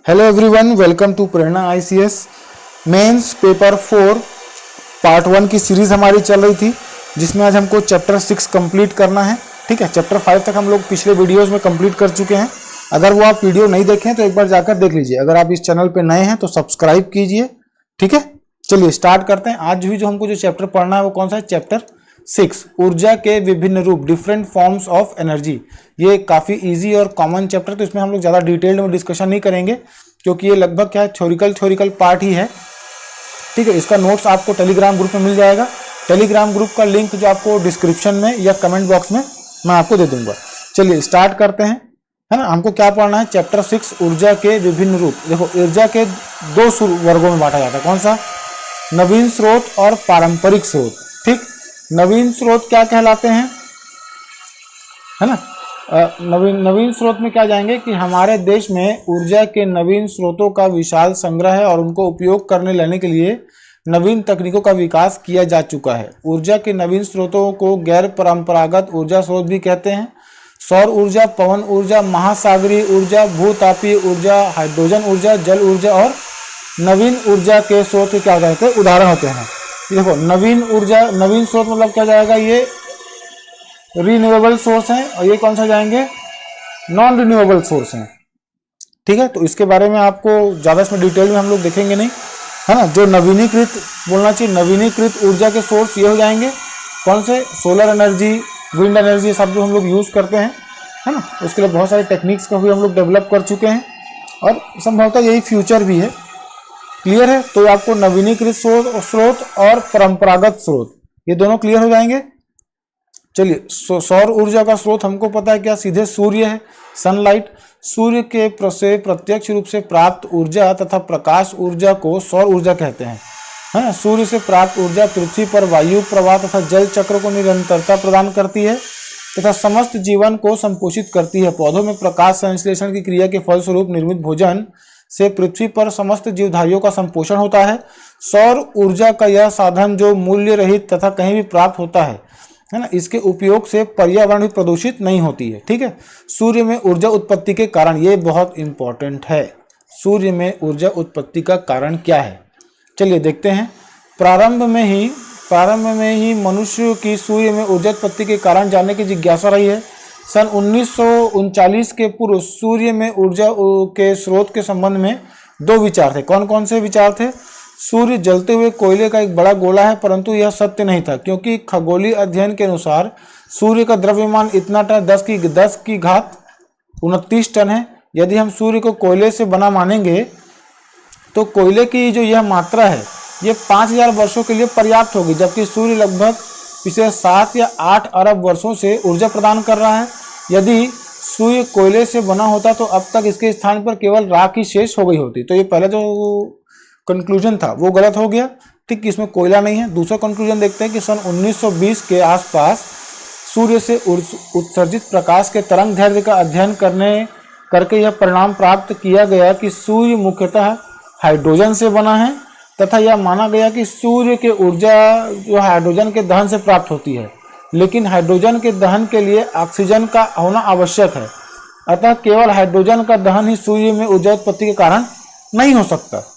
Hello everyone, welcome to Prerna ICS mains paper 4 part 1 की series हमारी चल रही थी, जिसमें आज हमको चैप्टर 6 कंप्लीट करना है। ठीक है, चैप्टर 5 तक हम लोग पिछले वीडियोस में कंप्लीट कर चुके हैं। अगर वो आप वीडियो नहीं देखें तो एक बार जाकर देख लीजिए। अगर आप इस चैनल पे नए हैं तो सब्सक्राइब कीजिए। ठीक है, चलिए स्टार्ट करते हैं। आज भी जो हमको जो चैप्टर पढ़ना है वो कौन सा है? चैप्टर 6, ऊर्जा के विभिन्न रूप, डिफरेंट फॉर्म्स ऑफ एनर्जी। ये काफ़ी इजी और कॉमन चैप्टर, तो इसमें हम लोग ज़्यादा डिटेल में डिस्कशन नहीं करेंगे, क्योंकि ये लगभग क्या है, थ्योरिकल पार्ट ही है। ठीक है, इसका नोट्स आपको टेलीग्राम ग्रुप में मिल जाएगा। टेलीग्राम ग्रुप का लिंक जो आपको डिस्क्रिप्शन में या कमेंट बॉक्स में मैं आपको दे दूंगा। चलिए स्टार्ट करते हैं, है ना। हमको क्या पढ़ना है? चैप्टर 6, ऊर्जा के विभिन्न रूप। देखो, ऊर्जा के दो वर्गों में बांटा जाता है। कौन सा? नवीन स्रोत और पारंपरिक स्रोत। ठीक, नवीन स्रोत क्या कहलाते हैं, है ना। नवीन स्रोत में क्या जाएंगे कि हमारे देश में ऊर्जा के नवीन स्रोतों का विशाल संग्रह है और उनको उपयोग करने लेने के लिए नवीन तकनीकों का विकास किया जा चुका है। ऊर्जा के नवीन स्रोतों को गैर परंपरागत ऊर्जा स्रोत भी कहते हैं। सौर ऊर्जा, पवन ऊर्जा, महासागरीय ऊर्जा, भूतापीय ऊर्जा, हाइड्रोजन ऊर्जा, जल ऊर्जा और नवीन ऊर्जा के स्रोत क्या हो जाते हैं? उदाहरण होते हैं। देखो, नवीन ऊर्जा, नवीन स्रोत मतलब क्या जाएगा? ये रिन्यूएबल सोर्स हैं, और ये कौन सा जाएंगे? नॉन रिन्यूएबल सोर्स हैं। ठीक है, तो इसके बारे में आपको ज़्यादा इसमें डिटेल में हम लोग देखेंगे नहीं, है ना। जो नवीनीकृत बोलना चाहिए, नवीनीकृत ऊर्जा के सोर्स ये हो जाएंगे। कौन से? सोलर एनर्जी, विंड एनर्जी, सब जो हम लोग यूज़ करते हैं, है ना। उसके लिए बहुत सारे टेक्निक्स का भी हम लोग डेवलप कर चुके हैं, और संभवतः यही फ्यूचर भी है। क्लियर है? तो आपको नवीनीकृत स्रोत और परंपरागत स्रोत, ये दोनों क्लियर हो जाएंगे। चलिए, सौर ऊर्जा का स्रोत हमको पता है क्या? सीधे सूर्य है, सनलाइट। सूर्य के से प्रत्यक्ष रूप से प्राप्त ऊर्जा तथा प्रकाश ऊर्जा को सौर ऊर्जा कहते हैं, है ना। सूर्य से प्राप्त ऊर्जा पृथ्वी पर वायु प्रवाह तथा जल चक्र को निरंतरता प्रदान करती है तथा समस्त जीवन को संपोषित करती है। पौधों में प्रकाश संश्लेषण की क्रिया के फलस्वरूप निर्मित भोजन से पृथ्वी पर समस्त जीवधारियों का संपोषण होता है। सौर ऊर्जा का यह साधन जो मूल्य रहित तथा कहीं भी प्राप्त होता है ना, इसके उपयोग से पर्यावरण भी प्रदूषित नहीं होती है। ठीक है, सूर्य में ऊर्जा उत्पत्ति के कारण, ये बहुत इंपॉर्टेंट है। सूर्य में ऊर्जा उत्पत्ति का कारण क्या है? चलिए देखते हैं। प्रारंभ में ही मनुष्य की सूर्य में ऊर्जा उत्पत्ति के कारण जानने की जिज्ञासा रही है। सन 1939 के पूर्व सूर्य में ऊर्जा के स्रोत के संबंध में दो विचार थे। कौन कौन से विचार थे? सूर्य जलते हुए कोयले का एक बड़ा गोला है, परंतु यह सत्य नहीं था, क्योंकि खगोलीय अध्ययन के अनुसार सूर्य का द्रव्यमान इतना टन 10 की घात 29 टन है। यदि हम सूर्य को कोयले से बना मानेंगे तो कोयले की जो यह मात्रा है ये 5000 वर्षों के लिए पर्याप्त होगी, जबकि सूर्य लगभग पिछले 7 या 8 अरब वर्षों से ऊर्जा प्रदान कर रहा है। यदि सूर्य कोयले से बना होता तो अब तक इसके स्थान पर केवल राख ही शेष हो गई होती। तो ये पहले जो कंक्लूजन था वो गलत हो गया। ठीक, इसमें कोयला नहीं है। दूसरा कंक्लूजन देखते हैं कि सन 1920 के आसपास सूर्य से उत्सर्जित प्रकाश के तरंग दैर्ध्य का अध्ययन करके यह परिणाम प्राप्त किया गया कि सूर्य मुख्यतः हाइड्रोजन से बना है, तथा यह माना गया कि सूर्य के ऊर्जा जो हाइड्रोजन के दहन से प्राप्त होती है, लेकिन हाइड्रोजन के दहन के लिए ऑक्सीजन का होना आवश्यक है। अतः केवल हाइड्रोजन का दहन ही सूर्य में ऊर्जा उत्पत्ति के कारण नहीं हो सकता।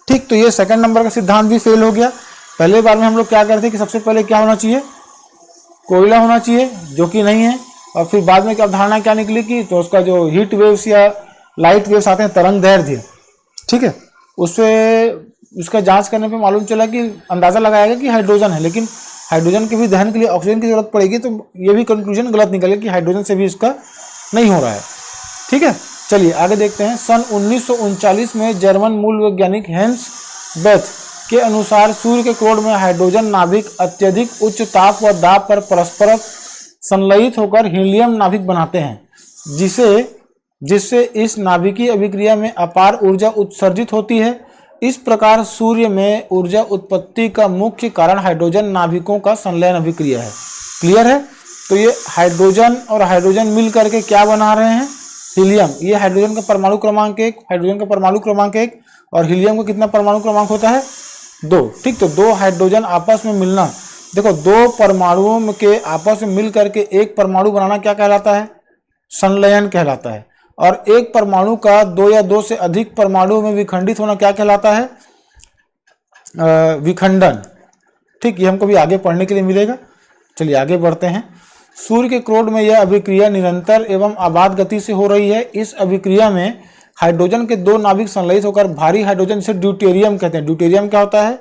ठीक, तो ये सेकंड नंबर का सिद्धांत भी फेल हो गया। पहले बार में हम लोग क्या करते कि सबसे पहले क्या होना चाहिए? कोयला होना चाहिए, जो कि नहीं है। और फिर बाद में क्या धारणा क्या निकली कि तो उसका जो हीट वेव्स या लाइट वेव्स आते हैं, तरंग दैर्ध्य, ठीक है, उससे उसका जांच करने पे मालूम चला कि अंदाज़ा लगाया गया कि हाइड्रोजन है, लेकिन हाइड्रोजन के भी दहन के लिए ऑक्सीजन की जरूरत पड़ेगी। तो ये भी कंक्लूजन गलत निकले कि हाइड्रोजन से भी इसका नहीं हो रहा है। ठीक है, चलिए आगे देखते हैं। सन 1939 में जर्मन मूल वैज्ञानिक हेंस बेथ के अनुसार सूर्य के क्रोड में हाइड्रोजन नाभिक अत्यधिक उच्च ताप व दाब पर परस्पर संलयित होकर हीलियम नाभिक बनाते हैं, जिससे इस नाभिकीय अभिक्रिया में अपार ऊर्जा उत्सर्जित होती है। इस प्रकार सूर्य में ऊर्जा उत्पत्ति का मुख्य कारण हाइड्रोजन नाभिकों का संलयन अभिक्रिया है। क्लियर है? तो ये हाइड्रोजन और हाइड्रोजन मिल करके क्या बना रहे हैं? हीलियम। ये हाइड्रोजन का परमाणु क्रमांक 1, हाइड्रोजन का परमाणु क्रमांक 1, और हीलियम का कितना परमाणु क्रमांक होता है? 2। ठीक, तो दो हाइड्रोजन आपस में मिलना, देखो दो परमाणुओं के आपस में मिल करके एक परमाणु बनाना क्या कहलाता है? संलयन कहलाता है। और एक परमाणु का 2 या 2 से अधिक परमाणु में विखंडित होना क्या कहलाता है? विखंडन। ठीक, ये हमको भी आगे पढ़ने के लिए मिलेगा। चलिए आगे बढ़ते हैं। सूर्य के क्रोड में यह अभिक्रिया निरंतर एवं अबाध गति से हो रही है। इस अभिक्रिया में हाइड्रोजन के 2 नाभिक संलयित होकर भारी हाइड्रोजन से ड्यूटेरियम कहते हैं। ड्यूटेरियम क्या होता है?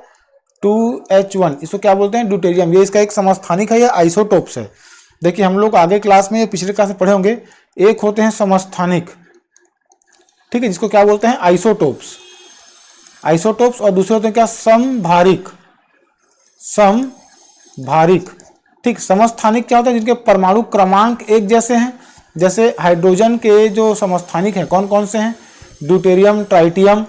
2H1, इसको क्या बोलते हैं? ड्यूटेरियम। ये इसका एक समस्थानिक है या आइसोटोप्स है। देखिए हम लोग आगे क्लास में, पिछले क्लास में पढ़े होंगे, एक होते हैं समस्थानिक, ठीक है, जिसको क्या बोलते हैं? आइसोटोप्स। आइसोटोप्स। और दूसरे होते हैं क्या? समभारिक। समभारिक, ठीक। समस्थानिक क्या होता है? जिनके परमाणु क्रमांक एक जैसे हैं। जैसे हाइड्रोजन के जो समस्थानिक हैं कौन कौन से हैं? ड्यूटेरियम, ट्राइटियम,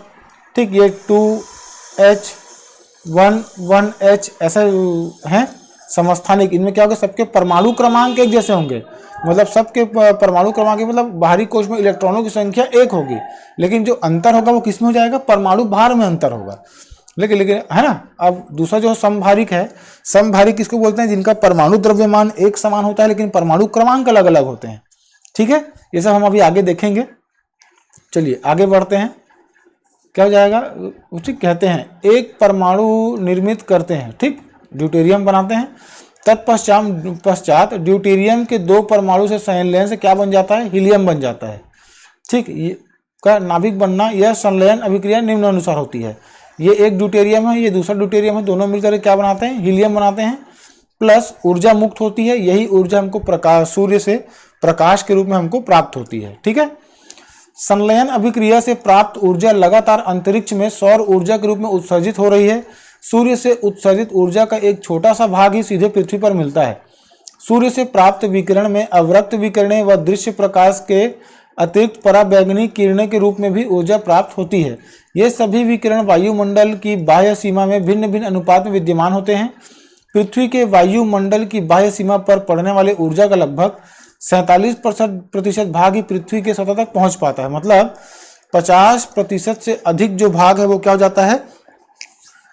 ठीक, ये 2H1 1H ऐसे हैं समस्थानिक। इनमें क्या होगा? सबके परमाणु क्रमांक एक जैसे होंगे, मतलब सबके परमाणु क्रमांक, मतलब बाहरी कोश में इलेक्ट्रॉनों की संख्या एक होगी, लेकिन जो अंतर होगा वो किस में हो जाएगा? परमाणु भार में अंतर होगा। लेकिन है ना। अब दूसरा जो समभारिक है, समभारिक किसको बोलते हैं? जिनका परमाणु द्रव्यमान एक समान होता है लेकिन परमाणु क्रमांक अलग अलग होते हैं, ठीक है। ये सब हम अभी आगे देखेंगे। चलिए आगे बढ़ते हैं। क्या हो जाएगा? ठीक, कहते हैं एक परमाणु निर्मित करते हैं, ठीक, ड्यूटेरियम बनाते हैं। तत्पश्चात ड्यूटेरियम के 2 परमाणु से संलयन से क्या बन जाता है? हीलियम बन जाता है, ठीक। ये का नाभिक बनना, यह संलयन अभिक्रिया निम्नानुसार होती है। ये एक ड्यूटेरियम है, ये दूसरा ड्यूटेरियम है, दोनों मिलकर क्या बनाते हैं? हीलियम बनाते हैं। प्लस ऊर्जा मुक्त होती है, यही ऊर्जा हमको प्रकाश, सूर्य से प्रकाश के रूप में हमको प्राप्त होती है, ठीक है। संलयन अभिक्रिया से प्राप्त ऊर्जा लगातार अंतरिक्ष में सौर ऊर्जा के रूप में उत्सर्जित हो रही है। सूर्य से उत्सर्जित ऊर्जा का एक छोटा सा भाग ही सीधे पृथ्वी पर मिलता है। सूर्य से प्राप्त विकिरण में अवरक्त विकिरणें व दृश्य प्रकाश के अतिरिक्त पराबैंगनी किरणें के रूप में भी ऊर्जा प्राप्त होती है। ये सभी विकिरण वायुमंडल की बाह्य सीमा में भिन्न भिन्न अनुपात में विद्यमान होते हैं। पृथ्वी के वायुमंडल की बाह्य सीमा पर पड़ने वाले ऊर्जा का लगभग 47% भाग ही पृथ्वी के सतह तक पहुंच पाता है। मतलब 50% से अधिक जो भाग है वो क्या हो जाता है?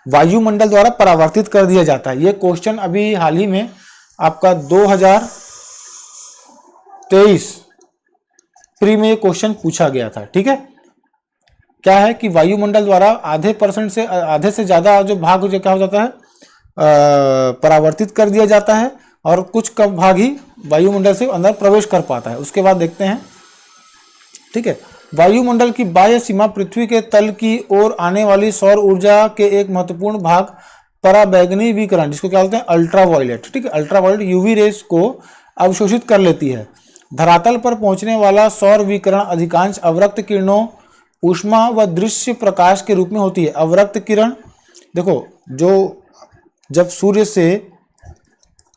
वायुमंडल द्वारा परावर्तित कर दिया जाता है। ये क्वेश्चन अभी हाल ही में आपका 2023 प्री में ये क्वेश्चन पूछा गया था, ठीक है। क्या है कि वायुमंडल द्वारा आधे से ज्यादा जो भाग जो क्या हो जाता है? परावर्तित कर दिया जाता है, और कुछ कम भाग ही वायुमंडल से अंदर प्रवेश कर पाता है। उसके बाद देखते हैं, ठीक है। वायुमंडल की बाह्य सीमा पृथ्वी के तल की ओर आने वाली सौर ऊर्जा के एक महत्वपूर्ण भाग पराबैंगनी विकिरण, जिसको क्या बोलते हैं? अल्ट्रावायलेट, ठीक है। अल्ट्रावायलेट यूवी रेस को अवशोषित कर लेती है। धरातल पर पहुंचने वाला सौर विकिरण अधिकांश अवरक्त किरणों, ऊष्मा व दृश्य प्रकाश के रूप में होती है। अवरक्त किरण, देखो, जो जब सूर्य से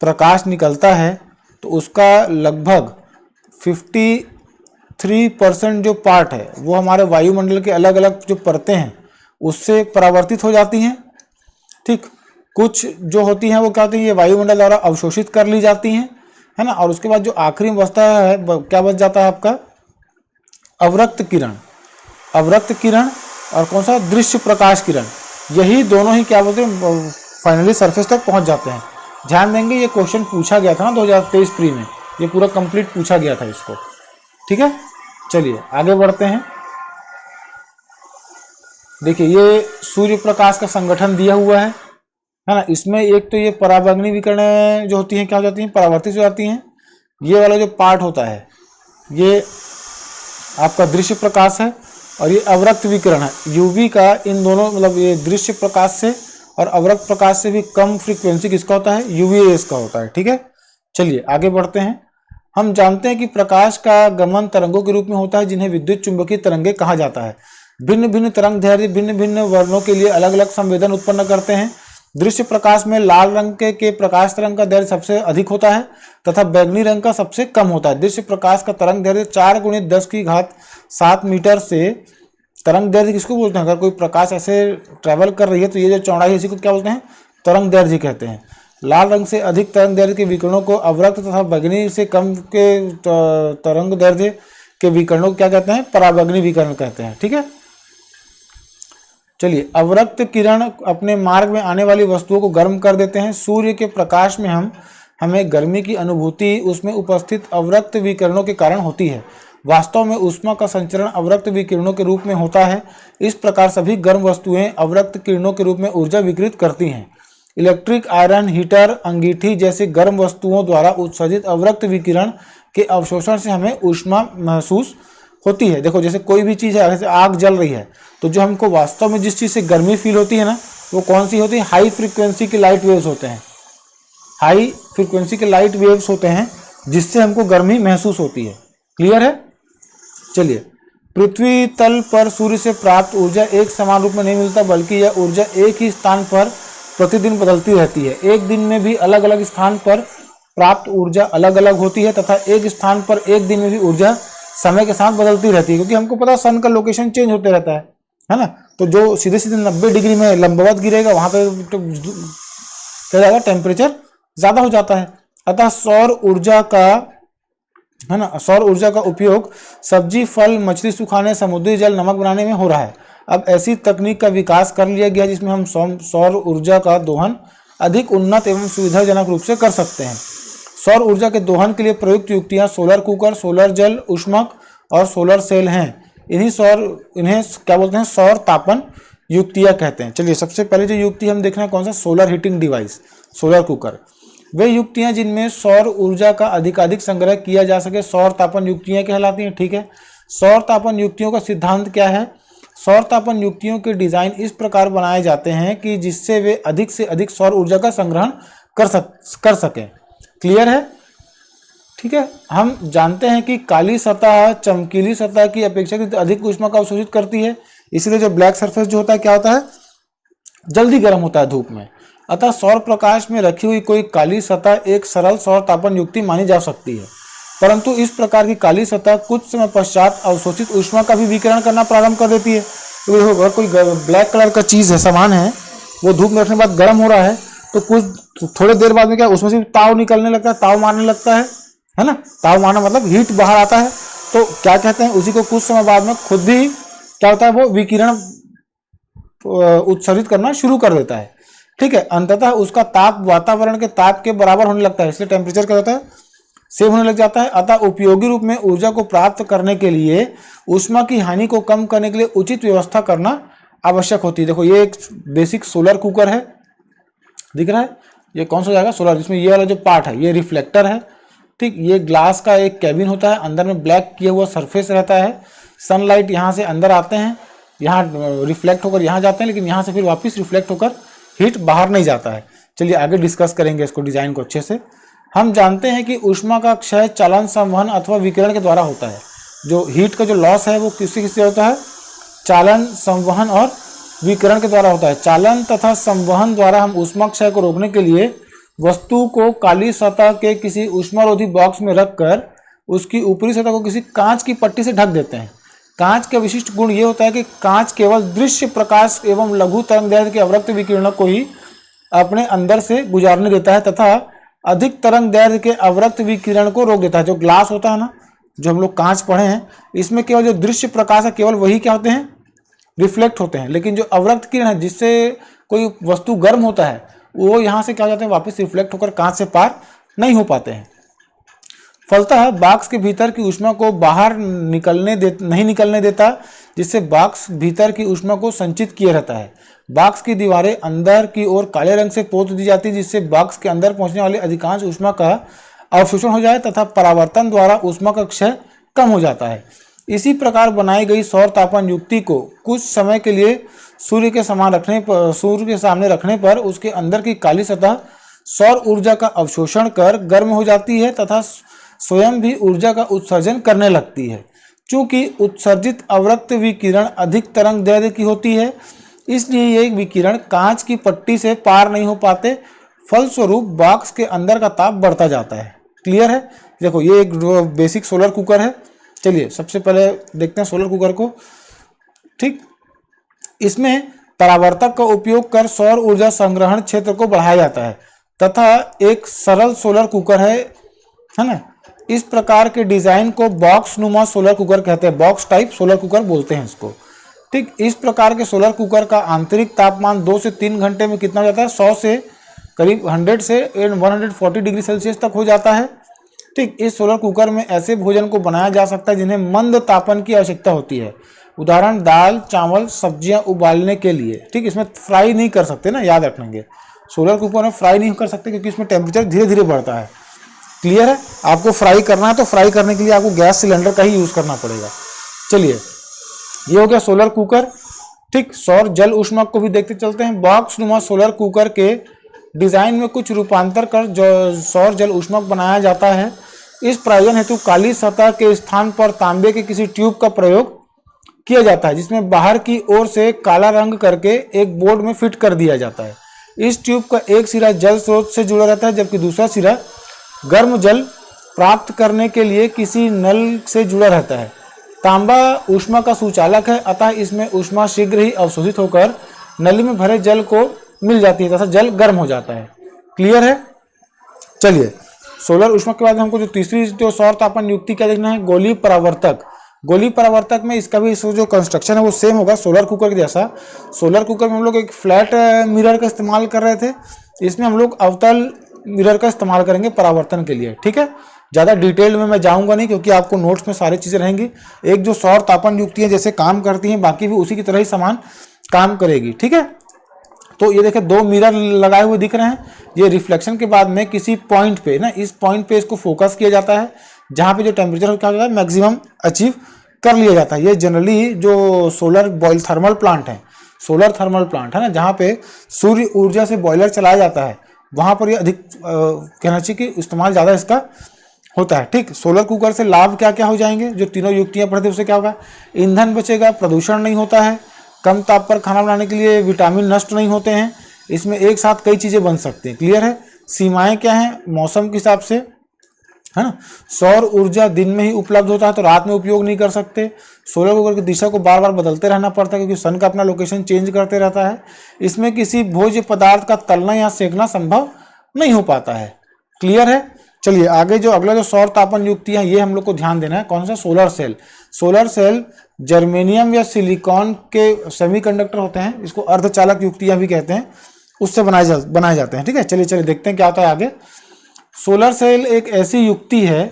प्रकाश निकलता है तो उसका लगभग 53% जो पार्ट है वो हमारे वायुमंडल के अलग अलग जो परतें हैं उससे परावर्तित हो जाती हैं, ठीक। कुछ जो होती हैं वो क्या होती है? ये वायुमंडल द्वारा अवशोषित कर ली जाती हैं, है ना। और उसके बाद जो आखिरी बचता है क्या बच जाता है आपका? अवरक्त किरण। अवरक्त किरण और कौन सा? दृश्य प्रकाश किरण। यही दोनों ही क्या बोलते हैं? फाइनली सरफेस तक पहुंच जाते हैं। ध्यान देंगे ये क्वेश्चन पूछा गया था ना 2023 प्री में, ये पूरा कंप्लीट पूछा गया था इसको, ठीक है। चलिए आगे बढ़ते हैं। देखिए ये सूर्य प्रकाश का संगठन दिया हुआ है ना। इसमें एक तो ये पराबैंगनी विकिरणें जो होती हैं क्या हो जाती हैं? परावर्तित हो जाती हैं। ये वाला जो पार्ट होता है ये आपका दृश्य प्रकाश है, और ये अवरक्त विकिरण है यूवी का। इन दोनों, मतलब ये दृश्य प्रकाश से और अवरक्त प्रकाश से भी कम फ्रीक्वेंसी किसका होता है? यूवी रेस का होता है, ठीक है। चलिए आगे बढ़ते हैं। हम जानते हैं कि प्रकाश का गमन तरंगों के रूप में होता है, जिन्हें विद्युत चुंबकीय तरंगे कहा जाता है। भिन्न भिन्न तरंग दैर्ध्य भिन्न भिन्न वर्णों के लिए अलग अलग संवेदन उत्पन्न करते हैं। दृश्य प्रकाश में लाल रंग के प्रकाश तरंग का दैर्ध्य सबसे अधिक होता है तथा बैंगनी रंग का सबसे कम होता है। दृश्य प्रकाश का तरंग दैर्ध्य 4×10⁷ मीटर से, तरंग दैर्ध्य किसको बोलते हैं? अगर कोई प्रकाश ऐसे ट्रेवल कर रही है तो ये जो चौड़ाई है इसी को क्या बोलते हैं? तरंग दैर्ध्य कहते हैं। लाल रंग से अधिक तरंग दैर्ध्य के विकिरणों को अवरक्त तथा बैंगनी से कम के तरंग दैर्ध्य के विकिरणों को क्या कहते हैं? पराबैंगनी विकिरण कहते हैं, ठीक है। चलिए, अवरक्त किरण अपने मार्ग में आने वाली वस्तुओं को गर्म कर देते हैं। सूर्य के प्रकाश में हमें गर्मी की अनुभूति उसमें उपस्थित अवरक्त विकिरणों के कारण होती है। वास्तव में ऊष्मा का संचरण अवरक्त विकिरणों के रूप में होता है। इस प्रकार सभी गर्म वस्तुएं अवरक्त किरणों के रूप में ऊर्जा विकिरित करती हैं। इलेक्ट्रिक आयरन, हीटर, अंगीठी जैसी गर्म वस्तुओं द्वारा उत्सर्जित अवरक्त विकिरण के अवशोषण से हमें ऊष्मा महसूस होती है। देखो जैसे कोई भी चीज़ है, जैसे आग जल रही है, तो जो हमको वास्तव में जिस चीज़ से गर्मी फील होती है ना, वो कौन सी होती है? हाई फ्रीक्वेंसी के लाइट वेव्स होते हैं। हाई फ्रीक्वेंसी के लाइट वेव्स होते हैं जिससे हमको गर्मी महसूस होती है। क्लियर है? चलिए, पृथ्वी तल पर सूर्य से प्राप्त ऊर्जा एक समान रूप में नहीं मिलता, बल्कि यह ऊर्जा एक ही स्थान पर प्रतिदिन बदलती रहती है। एक दिन में भी अलग अलग स्थान पर प्राप्त ऊर्जा अलग अलग होती है तथा एक स्थान पर एक दिन में भी ऊर्जा समय के साथ बदलती रहती है, क्योंकि हमको पता है सन का लोकेशन चेंज होते रहता है ना। तो जो सीधे सीधे 90 डिग्री में लंबवत गिरेगा वहां पे तो क्या जाएगा, टेम्परेचर ज्यादा हो जाता है। अतः सौर ऊर्जा का उपयोग सब्जी, फल, मछली सुखाने, समुद्री जल, नमक बनाने में हो रहा है। अब ऐसी तकनीक का विकास कर लिया गया जिसमें हम सौर ऊर्जा का दोहन अधिक उन्नत एवं सुविधाजनक रूप से कर सकते हैं। सौर ऊर्जा के दोहन के लिए प्रयुक्त युक्तियां सोलर कुकर, सोलर जल ऊष्मक और सोलर सेल हैं। इन्हें क्या बोलते हैं? सौर तापन युक्तियां कहते हैं। चलिए, सबसे पहले जो युक्ति हम देख रहे हैं कौन सा? Solar heating device, solar cooker. वे युक्तियां जिनमें सौर ऊर्जा का अधिकाधिक संग्रह किया जा सके सौर तापन युक्तियां कहलाती हैं। ठीक है, सौर तापन युक्तियों का सिद्धांत क्या है? सौर तापन युक्तियों के डिजाइन इस प्रकार बनाए जाते हैं कि जिससे वे अधिक से अधिक सौर ऊर्जा का संग्रहण कर सकें। क्लियर है? ठीक है, हम जानते हैं कि काली सतह चमकीली सतह की अपेक्षाकृत अधिक ऊष्मा का अवशोषित करती है, इसलिए जो ब्लैक सरफेस जो होता है क्या होता है? जल्दी गर्म होता है धूप में। अतः सौर प्रकाश में रखी हुई कोई काली सतह एक सरल सौर तापन युक्ति मानी जा सकती है, परंतु इस प्रकार की काली सतह कुछ समय पश्चात अवशोषित ऊष्मा का भी विकिरण करना प्रारंभ कर देती है। तो अगर कोई ब्लैक कलर का चीज है, सामान है, वो धूप में रखने के बाद गर्म हो रहा है, तो कुछ थोड़े देर बाद में क्या उसमें से ताव निकलने लगता है, ताव मारने लगता है ना। ताव मारना मतलब हीट बाहर आता है। तो क्या कहते हैं, उसी को कुछ समय बाद में खुद भी क्या होता है, वो विकिरण उत्सर्जित करना शुरू कर देता है। ठीक है, अंततः उसका ताप वातावरण के ताप के बराबर होने लगता है, इसलिए टेम्परेचर क्या होता है? सेम होने लग जाता है। अतः उपयोगी रूप में ऊर्जा को प्राप्त करने के लिए ऊष्मा की हानि को कम करने के लिए उचित व्यवस्था करना आवश्यक होती है। देखो, ये एक बेसिक सोलर कुकर है, दिख रहा है? ये कौन सा जाएगा? सोलर। जिसमें ये वाला जो पार्ट है ये रिफ्लेक्टर है। ठीक, ये ग्लास का एक कैबिन होता है, अंदर में ब्लैक किया हुआ सरफेस रहता है। सनलाइट यहाँ से अंदर आते हैं, यहाँ रिफ्लेक्ट होकर यहाँ जाते हैं, लेकिन यहाँ से फिर वापस रिफ्लेक्ट होकर हीट बाहर नहीं जाता है। चलिए आगे डिस्कस करेंगे इसको, डिजाइन को अच्छे से। हम जानते हैं कि ऊष्मा का क्षय चालन, संवहन अथवा विकिरण के द्वारा होता है। जो हीट का जो लॉस है वो किससे होता है? चालन, संवहन और विकिरण के द्वारा होता है। चालन तथा संवहन द्वारा हम ऊष्मा क्षय को रोकने के लिए वस्तु को काली सतह के किसी ऊष्मारोधी बॉक्स में रखकर उसकी ऊपरी सतह को किसी कांच की पट्टी से ढक देते हैं। कांच का विशिष्ट गुण ये होता है कि कांच केवल दृश्य प्रकाश एवं लघु तरंगदैर्घ्य के अवरक्त विकिरणों को ही अपने अंदर से गुजारने देता है तथा अधिक तरंगदैर्घ्य के अवरक्त विकिरण को रोक देता है। जो ग्लास होता है ना, जो हम लोग कांच पढ़े हैं, इसमें केवल जो दृश्य प्रकाश है केवल वही क्या होते हैं? रिफ्लेक्ट होते हैं। लेकिन जो अवरक्त किरण है जिससे कोई वस्तु गर्म होता है वो यहाँ से क्या हो जाते हैं? वापस रिफ्लेक्ट होकर कांच से पार नहीं हो पाते हैं। फलतः बॉक्स के भीतर की ऊष्मा को बाहर नहीं निकलने देता, जिससे बॉक्स भीतर की ऊष्मा को संचित किए रहता है। बॉक्स की दीवारें अंदर की ओर काले रंग से पोत दी जाती है, जिससे बॉक्स के अंदर पहुंचने वाली अधिकांश ऊष्मा का अवशोषण हो जाए तथा परावर्तन द्वारा ऊष्मा का क्षय कम हो जाता है। इसी प्रकार बनाई गई सौर तापन युक्ति को कुछ समय के लिए सूर्य के सामने रखने पर उसके अंदर की काली सतह सौर ऊर्जा का अवशोषण कर गर्म हो जाती है तथा स्वयं भी ऊर्जा का उत्सर्जन करने लगती है। चूंकि उत्सर्जित अवरक्त विकिरण अधिक तरंगदैर्घ्य की होती है, इसलिए ये विकिरण कांच की पट्टी से पार नहीं हो पाते। फलस्वरूप बॉक्स के अंदर का ताप बढ़ता जाता है। क्लियर है? देखो, ये एक बेसिक सोलर कुकर है। चलिए सबसे पहले देखते हैं सोलर कुकर को। ठीक, इसमें परावर्तक का उपयोग कर सौर ऊर्जा संग्रहण क्षेत्र को बढ़ाया जाता है तथा एक सरल सोलर कुकर है ना। इस प्रकार के डिजाइन को बॉक्स नुमा सोलर कुकर कहते हैं, बॉक्स टाइप सोलर कुकर बोलते हैं इसको। ठीक, इस प्रकार के सोलर कुकर का आंतरिक तापमान 2 से 3 घंटे में कितना हो जाता है? 100 से करीब 100 से 140 डिग्री सेल्सियस तक हो जाता है। ठीक, इस सोलर कुकर में ऐसे भोजन को बनाया जा सकता है जिन्हें मंद तापन की आवश्यकता होती है। उदाहरण दाल, चावल, सब्जियां उबालने के लिए। ठीक, इसमें फ्राई नहीं कर सकते ना, याद रखेंगे। सोलर कुकर में फ्राई नहीं कर सकते क्योंकि इसमें टेम्परेचर धीरे धीरे बढ़ता है। क्लियर है? आपको फ्राई करना है तो फ्राई करने के लिए आपको गैस सिलेंडर का ही यूज करना पड़ेगा। चलिए, ये हो गया सोलर कुकर। ठीक, सौर जल ऊष्मक को भी देखते चलते हैं। बॉक्स नुमा सोलर कुकर के डिजाइन में कुछ रूपांतर कर जो सौर जल ऊष्मक बनाया जाता है। इस प्रयोजन हेतु काली सतह के स्थान पर तांबे के किसी ट्यूब का प्रयोग किया जाता है, जिसमें बाहर की ओर से काला रंग करके एक बोर्ड में फिट कर दिया जाता है। इस ट्यूब का एक सिरा जल स्रोत से जुड़ा रहता है, जबकि दूसरा सिरा गर्म जल प्राप्त करने के लिए किसी नल से जुड़ा रहता है। तांबा ऊष्मा का सुचालक है, अतः इसमें ऊष्मा शीघ्र ही अवशोषित होकर नली में भरे जल को मिल जाती है तथा जल गर्म हो जाता है। क्लियर है? चलिए, सोलर ऊष्मा के बाद हमको जो तीसरी जो सौर तापन युक्ति क्या देखना है, गोली परावर्तक। गोली परावर्तक में इसका भी जो कंस्ट्रक्शन है वो सेम होगा सोलर कुकर के जैसा। सोलर कुकर में हम लोग एक फ्लैट मिरर का इस्तेमाल कर रहे थे, इसमें हम लोग अवतल मिरर का इस्तेमाल करेंगे परावर्तन के लिए। ठीक है, ज़्यादा डिटेल में मैं जाऊंगा नहीं क्योंकि आपको नोट्स में सारी चीज़ें रहेंगी। एक जो सौर तापन युक्तियाँ जैसे काम करती हैं, बाकी भी उसी की तरह ही समान काम करेगी। ठीक है, तो ये देखिए 2 मिरर लगाए हुए दिख रहे हैं। ये रिफ्लेक्शन के बाद में किसी पॉइंट पे ना, इस पॉइंट पे इसको फोकस किया जाता है जहाँ पे जो टेम्परेचर क्या होता है मैक्सिमम अचीव कर लिया जाता है। ये जनरली जो सोलर बॉयल थर्मल प्लांट है, सोलर थर्मल प्लांट है ना, जहाँ पे सूर्य ऊर्जा से बॉयलर चलाया जाता है, वहाँ पर ये अधिक कहना चाहिए कि इस्तेमाल ज़्यादा इसका होता है। ठीक, सोलर कुकर से लाभ क्या क्या हो जाएंगे, जो तीनों युक्तियाँ पढ़ते उससे क्या होगा, ईंधन बचेगा, प्रदूषण नहीं होता है, कम ताप पर खाना बनाने के लिए विटामिन नष्ट नहीं होते हैं, इसमें एक साथ कई चीज़ें बन सकती हैं। क्लियर है? सीमाएं क्या हैं, मौसम के हिसाब से, है ना। सौर ऊर्जा दिन में ही उपलब्ध होता है तो रात में उपयोग नहीं कर सकते। सोलर कुकर की दिशा को बार बार बदलते रहना पड़ता है क्योंकि सन का अपना लोकेशन चेंज करते रहता है। इसमें किसी भोज्य पदार्थ का तलना या सेकना संभव नहीं हो पाता है। क्लियर है? चलिए आगे जो अगला जो सौर तापन युक्ति है ये हम लोग को ध्यान देना है। कौन सा? Solar cell. Solar cell germanium या सिलिकॉन के सेमीकंडक्टर होते हैं, इसको अर्धचालक युक्तियां भी कहते हैं, उससे बनाए जाते हैं। ठीक है, चलिए देखते हैं क्या होता है आगे। सोलर सेल एक ऐसी युक्ति है,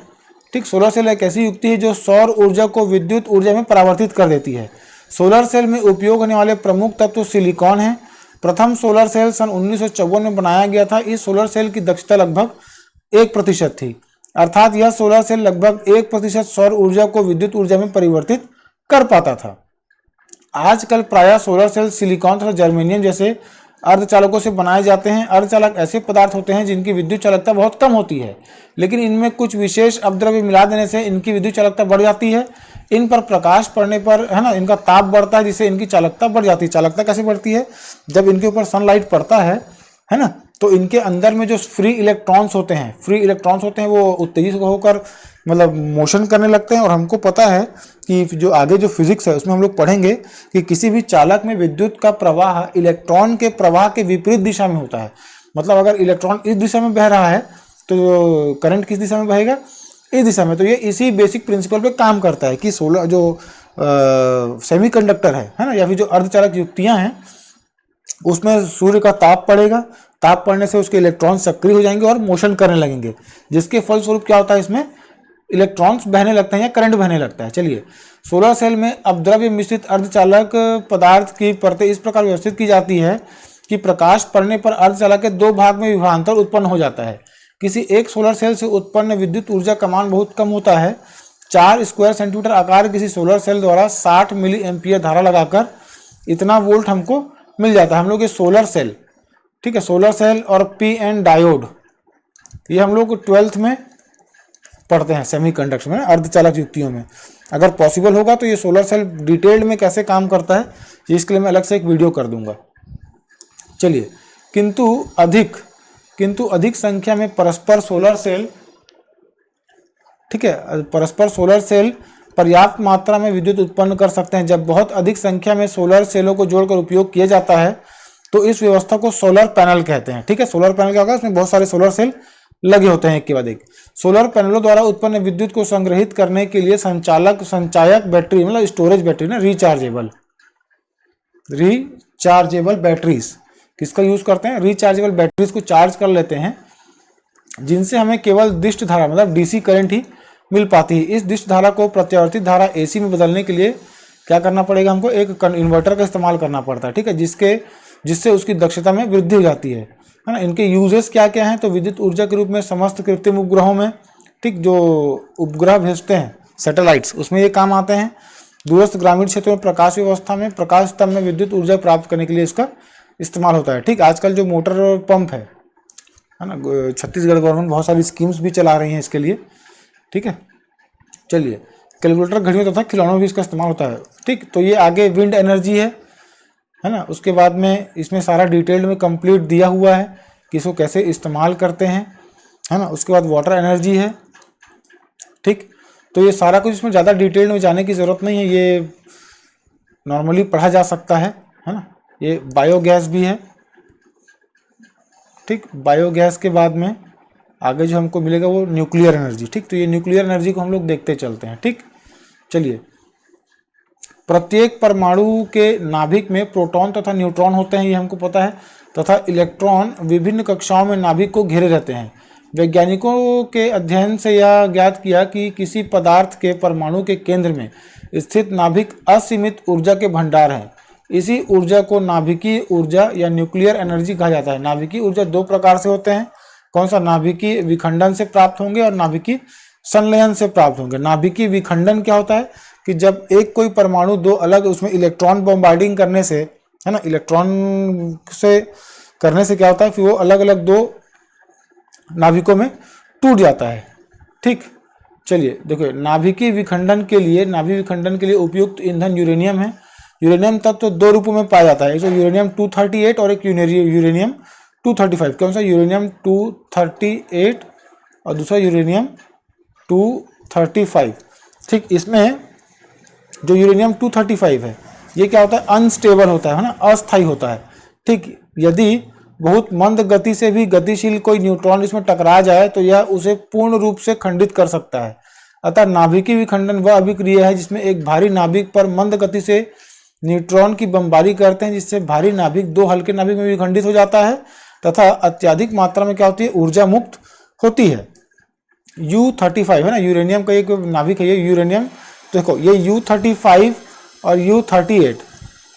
ठीक, सोलर सेल एक ऐसी युक्ति है जो सौर ऊर्जा को विद्युत ऊर्जा में परिवर्तित कर देती है। सोलर सेल में उपयोग होने वाले प्रमुख तत्व सिलिकॉन है। प्रथम सोलर सेल सन 1954 में बनाया गया था। इस सोलर सेल की दक्षता लगभग 1% थी, अर्थात यह सोलर सेल लगभग 1% सौर ऊर्जा को विद्युत ऊर्जा में परिवर्तित कर पाता था। आजकल प्रायः सोलर सेल सिलिकॉन तथा जर्मेनियम जैसे अर्धचालकों से बनाए जाते हैं। अर्धचालक ऐसे पदार्थ होते हैं जिनकी विद्युत चालकता बहुत कम होती है, लेकिन इनमें कुछ विशेष अपद्रव्य मिला देने से इनकी विद्युत चालकता बढ़ जाती है। इन पर प्रकाश पड़ने पर, है ना, इनका ताप बढ़ता है जिससे इनकी चालकता बढ़ जाती है। चालकता कैसे बढ़ती है? जब इनके ऊपर सनलाइट पड़ता है ना, तो इनके अंदर में जो फ्री इलेक्ट्रॉन्स होते हैं वो उत्तेजित होकर मतलब मोशन करने लगते हैं। और हमको पता है कि जो आगे जो फिजिक्स है उसमें हम लोग पढ़ेंगे कि किसी भी चालक में विद्युत का प्रवाह इलेक्ट्रॉन के प्रवाह के विपरीत दिशा में होता है। मतलब अगर इलेक्ट्रॉन इस दिशा में बह रहा है तो करंट किस दिशा में बहेगा? इस दिशा में। तो ये इसी बेसिक प्रिंसिपल पे काम करता है कि सोलर जो सेमीकंडक्टर है ना, या फिर जो अर्धचालक युक्तियां हैं उसमें सूर्य का ताप पड़ेगा, ताप पड़ने से उसके इलेक्ट्रॉन सक्रिय हो जाएंगे और मोशन करने लगेंगे, जिसके फलस्वरूप क्या होता है, इसमें इलेक्ट्रॉन्स बहने लगते हैं या करंट बहने लगता है। चलिए, सोलर सेल में अपद्रव्य मिश्रित अर्धचालक पदार्थ की परतें इस प्रकार व्यवस्थित की जाती है कि प्रकाश पड़ने पर अर्धचालक के 2 भाग में विभवांतर उत्पन्न हो जाता है। किसी एक सोलर सेल से उत्पन्न विद्युत ऊर्जा का मान बहुत कम होता है। 4 स्क्वायर सेंटीमीटर आकार किसी सोलर सेल द्वारा 60 मिली एम्पियर धारा लगाकर इतना वोल्ट हमको मिल जाता है। हम लोग ये सोलर सेल, ठीक है, सोलर सेल और पी-एन डायोड, ये हम लोग 12th में पढ़ते हैं सेमीकंडक्टर में, अर्धचालक युक्तियों में। अगर पॉसिबल होगा तो ये सोलर सेल डिटेल्ड में कैसे काम करता है ये इसके लिए मैं अलग से एक वीडियो कर दूंगा। चलिए, किंतु अधिक संख्या में परस्पर सोलर सेल, ठीक है, परस्पर सोलर सेल पर्याप्त मात्रा में विद्युत उत्पन्न कर सकते हैं। जब बहुत अधिक संख्या में सोलर सेलों को जोड़कर उपयोग किया जाता है तो इस व्यवस्था को सोलर पैनल कहते हैं। ठीक है, सोलर पैनल क्या होगा? इसमें बहुत सारे सोलर सेल लगे होते हैं एक के बाद एक। सोलर पैनलों द्वारा उत्पन्न विद्युत को संग्रहित करने के लिए संचायक बैटरी, मतलब स्टोरेज बैटरी ना, रिचार्जेबल बैटरीज किसका यूज करते हैं? रिचार्जेबल बैटरीज को चार्ज कर लेते हैं जिनसे हमें केवल दिष्ट धारा मतलब डीसी करंट ही मिल पाती है। इस दिष्ट धारा को प्रत्यावर्तित धारा एसी में बदलने के लिए क्या करना पड़ेगा, हमको एक इन्वर्टर का इस्तेमाल करना पड़ता है, ठीक है, जिससे उसकी दक्षता में वृद्धि हो जाती है ना। इनके यूजेस क्या क्या हैं, तो विद्युत ऊर्जा के रूप में समस्त कृत्रिम उपग्रहों में, ठीक, जो उपग्रह भेजते हैं सैटेलाइट्स, उसमें ये काम आते हैं। दूरस्थ ग्रामीण क्षेत्रों में प्रकाश व्यवस्था में, प्रकाश स्तंभ में विद्युत ऊर्जा प्राप्त करने के लिए इसका इस्तेमाल होता है। ठीक, आजकल जो मोटर पंप है ना, छत्तीसगढ़ गवर्नमेंट बहुत सारी स्कीम्स भी चला रही हैं इसके लिए। ठीक है, चलिए, कैलकुलेटर, घड़ियों तथा खिलौनों में भी इसका इस्तेमाल होता है। ठीक, तो ये आगे विंड एनर्जी है ना। उसके बाद में इसमें सारा डिटेल्ड में कंप्लीट दिया हुआ है कि इसको कैसे इस्तेमाल करते हैं, है ना। उसके बाद वाटर एनर्जी है। ठीक, तो ये सारा कुछ, इसमें ज़्यादा डिटेल में जाने की ज़रूरत नहीं है, ये नॉर्मली पढ़ा जा सकता है ना। ये बायोगैस भी है। ठीक, बायोगैस के बाद में आगे जो हमको मिलेगा वो न्यूक्लियर एनर्जी। ठीक, तो ये न्यूक्लियर एनर्जी को हम लोग देखते चलते हैं। ठीक, चलिए, प्रत्येक परमाणु के नाभिक में प्रोटॉन तथा न्यूट्रॉन होते हैं, ये हमको पता है, तथा इलेक्ट्रॉन विभिन्न कक्षाओं में नाभिक को घेरे रहते हैं। वैज्ञानिकों के अध्ययन से यह ज्ञात किया कि किसी पदार्थ के परमाणु के केंद्र में स्थित नाभिक असीमित ऊर्जा के भंडार है। इसी ऊर्जा को नाभिकीय ऊर्जा या न्यूक्लियर एनर्जी कहा जाता है। नाभिकीय ऊर्जा दो प्रकार से होते हैं, कौन सा, नाभिकीय विखंडन से प्राप्त होंगे और नाभिकीय संलयन से प्राप्त होंगे। नाभिकीय विखंडन क्या होता है कि जब एक कोई परमाणु दो अलग, उसमें इलेक्ट्रॉन बॉम्बार्डिंग करने से, है ना, इलेक्ट्रॉन से करने से क्या होता है, फिर वो अलग अलग दो नाभिकों में टूट जाता है। ठीक, चलिए देखो, नाभिकीय विखंडन के लिए उपयुक्त ईंधन यूरेनियम है। यूरेनियम तत्व दो रूपों में पाया जाता है, एक तो यूरेनियम 238 और एक यूरेनियम 235। कौन सा, यूरेनियम 238 और दूसरा यूरेनियम 235। ठीक, इसमें जो यूरेनियम 235 है, ये क्या होता है, अनस्टेबल होता है ना, अस्थायी होता है। ठीक, यदि बहुत मंद गति से भी गतिशील कोई न्यूट्रॉन इसमें टकरा जाए तो यह उसे पूर्ण रूप से खंडित कर सकता है। अतः नाभिकीय विखंडन वह अभिक्रिया है जिसमें एक भारी नाभिक पर मंद गति से न्यूट्रॉन की बमबारी करते हैं, जिससे भारी नाभिक दो हल्के नाभिक में विखंडित हो जाता है तथा अत्यधिक मात्रा में क्या होती है, ऊर्जा मुक्त होती है। U35 है ना, यूरेनियम का एक नाभिक है ये यूरेनियम। देखो, ये U35 और U38,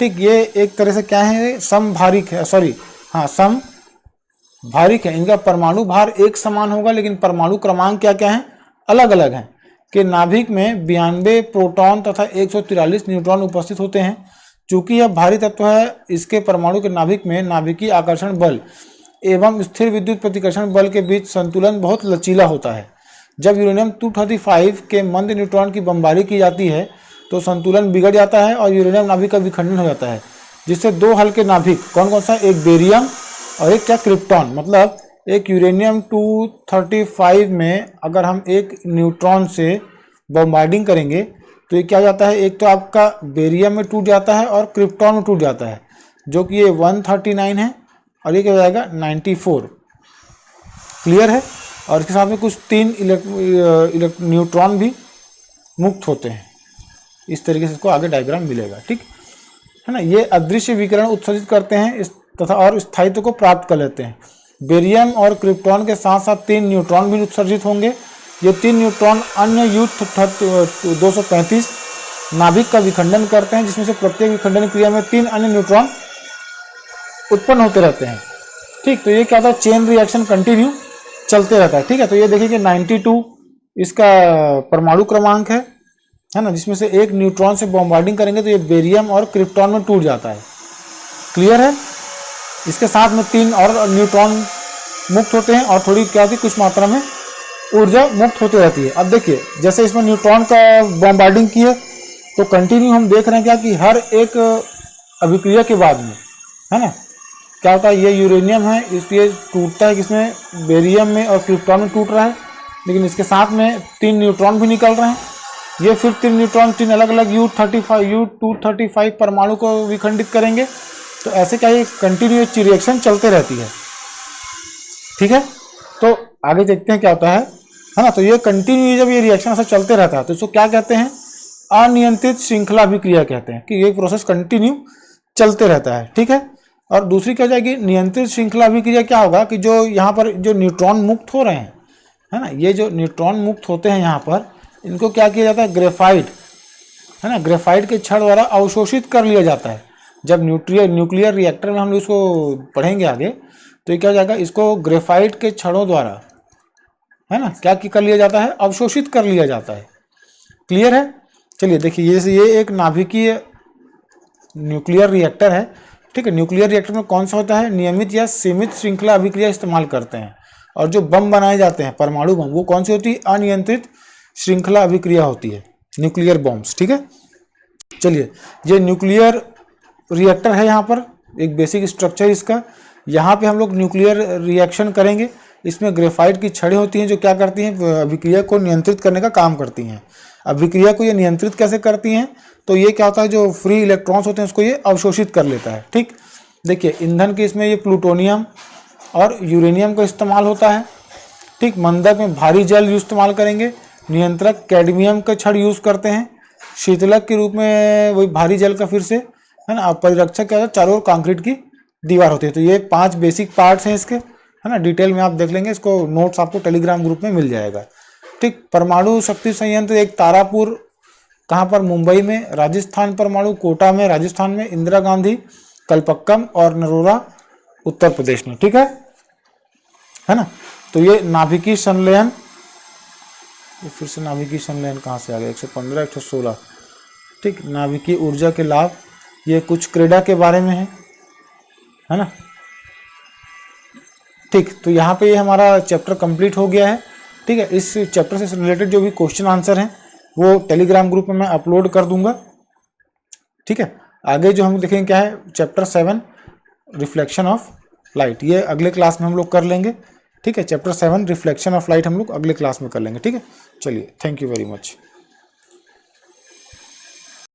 ठीक, ये एक तरह से क्या है, समभारिक है, समभारिक है। इनका परमाणु भार एक समान होगा, लेकिन परमाणु क्रमांक क्या क्या है, अलग अलग हैं। कि नाभिक में 92 प्रोटॉन तथा 143 न्यूट्रॉन उपस्थित होते हैं। चूंकि यह भारी तत्व है, इसके परमाणु के नाभिक में नाभिकीय आकर्षण बल एवं स्थिर विद्युत प्रतिकर्षण बल के बीच संतुलन बहुत लचीला होता है। जब यूरेनियम 235 के मंद न्यूट्रॉन की बमबारी की जाती है तो संतुलन बिगड़ जाता है और यूरेनियम नाभिक का विखंडन हो जाता है, जिससे दो हल्के नाभिक, कौन कौन सा, एक बेरियम और एक क्या, क्रिप्टॉन। मतलब एक यूरेनियम 235 में अगर हम एक न्यूट्रॉन से बम्बार्डिंग करेंगे तो ये क्या हो जाता है, एक तो आपका बेरियम में टूट जाता है और क्रिप्टॉन में टूट जाता है, जो कि ये 139 है और ये क्या हो जाएगा 94। क्लियर है। और इसके साथ में कुछ 3 न्यूट्रॉन भी मुक्त होते हैं। इस तरीके से इसको आगे डायग्राम मिलेगा। ठीक है ना। ये अदृश्य विकिरण उत्सर्जित करते हैं तथा और स्थायित्व को प्राप्त कर लेते हैं। बेरियम और क्रिप्टॉन के साथ साथ 3 न्यूट्रॉन भी उत्सर्जित होंगे। ये 3 न्यूट्रॉन अन्य U-235 नाभिक का विखंडन करते हैं, जिसमें से प्रत्येक विखंडन क्रिया में 3 अन्य न्यूट्रॉन उत्पन्न होते रहते हैं। ठीक, तो ये क्या होता है, चेन रिएक्शन कंटिन्यू चलते रहता है। ठीक है, तो ये देखिए कि 92 इसका परमाणु क्रमांक है ना, जिसमें से एक न्यूट्रॉन से बॉम्बार्डिंग करेंगे तो ये बेरियम और क्रिप्टॉन में टूट जाता है। क्लियर है। इसके साथ में 3 और न्यूट्रॉन मुक्त होते हैं और थोड़ी क्या होती है, कुछ मात्रा में ऊर्जा मुक्त होती रहती है। अब देखिए, जैसे इसमें न्यूट्रॉन का बॉम्बार्डिंग की है तो कंटिन्यू हम देख रहे हैं क्या कि हर एक अभिक्रिया के बाद में, है ना, क्या होता है, ये यूरेनियम है, इसलिए टूटता है, किसमें, बेरियम में और क्रिप्टॉन में टूट रहा है, लेकिन इसके साथ में 3 न्यूट्रॉन भी निकल रहे हैं। ये फिर 3 न्यूट्रॉन 3 अलग अलग U-235 परमाणु को विखंडित करेंगे। तो ऐसे क्या ये कंटिन्यूअस रिएक्शन चलते रहती है। ठीक है, तो आगे देखते हैं क्या होता है ना। तो ये कंटिन्यू, जब ये रिएक्शन ऐसा चलते रहता है तो इसको क्या कहते हैं, अनियंत्रित श्रृंखला अभिक्रिया कहते हैं, कि ये प्रोसेस कंटिन्यू चलते रहता है। ठीक है, और दूसरी क्या हो जाएगी, नियंत्रित श्रृंखला अभिक्रिया क्या होगा कि जो यहाँ पर जो न्यूट्रॉन मुक्त हो रहे हैं, है ना, ये जो न्यूट्रॉन मुक्त होते हैं यहाँ पर, इनको क्या किया जाता है, ग्रेफाइट, है ना, ग्रेफाइट के छड़ द्वारा अवशोषित कर लिया जाता है। जब न्यूक्लियर रिएक्टर में हम लोग इसको पढ़ेंगे आगे, तो ये क्या हो जाएगा, इसको ग्रेफाइट के छड़ों द्वारा, है ना, क्या कर लिया जाता है, अवशोषित कर लिया जाता है। क्लियर है। चलिए देखिए, ये एक नाभिकीय न्यूक्लियर रिएक्टर है, ठीक है। न्यूक्लियर रिएक्टर में कौन सा होता है, नियमित या सीमित श्रृंखला अभिक्रिया इस्तेमाल करते हैं। और जो बम बनाए जाते हैं, परमाणु बम, वो कौन सी होती है, अनियंत्रित श्रृंखला अभिक्रिया होती है, न्यूक्लियर बॉम्ब्स, ठीक है। चलिए, ये न्यूक्लियर रिएक्टर है, यहाँ पर एक बेसिक स्ट्रक्चर इसका। यहाँ पे हम लोग न्यूक्लियर रिएक्शन करेंगे। इसमें ग्रेफाइट की छड़ें होती हैं जो क्या करती हैं, अभिक्रिया को नियंत्रित करने का काम करती हैं। अभिक्रिया को ये नियंत्रित कैसे करती हैं, तो ये क्या होता है, जो फ्री इलेक्ट्रॉन्स होते हैं उसको ये अवशोषित कर लेता है, ठीक। देखिए, ईंधन के इसमें ये प्लूटोनियम और यूरेनियम का इस्तेमाल होता है, ठीक। मंदक में भारी जल इस्तेमाल करेंगे। नियंत्रक कैडमियम का छड़ यूज़ करते हैं। शीतलक के रूप में वही भारी जल का फिर से, है ना। परिरक्षक क्या होता है, चारों ओर कंक्रीट की दीवार होती है। तो ये 5 बेसिक पार्ट्स हैं इसके, है ना। डिटेल में आप देख लेंगे, इसको नोट्स आपको टेलीग्राम ग्रुप में मिल जाएगा, ठीक। परमाणु शक्ति संयंत्र एक तारापुर, कहाँ पर, मुंबई में। राजस्थान परमाणु कोटा में, राजस्थान में। इंदिरा गांधी, कलपक्कम और नरोरा उत्तर प्रदेश में, ठीक है ना। तो ये नाभिकीय संलयन, ये फिर से नाभिकीय संलयन कहाँ से आ गया, 115 116, ठीक। नाभिकीय ऊर्जा के लाभ, ये कुछ क्रीडा के बारे में है ना, ठीक। तो यहाँ पे ये हमारा चैप्टर कंप्लीट हो गया है, ठीक है। इस चैप्टर से रिलेटेड जो भी क्वेश्चन आंसर हैं वो टेलीग्राम ग्रुप में मैं अपलोड कर दूंगा, ठीक है। आगे जो हम देखेंगे क्या है, चैप्टर 7 रिफ्लेक्शन ऑफ लाइट, ये अगले क्लास में हम लोग कर लेंगे, ठीक है। चैप्टर 7 रिफ्लेक्शन ऑफ लाइट हम लोग अगले क्लास में कर लेंगे, ठीक है। चलिए, थैंक यू वेरी मच।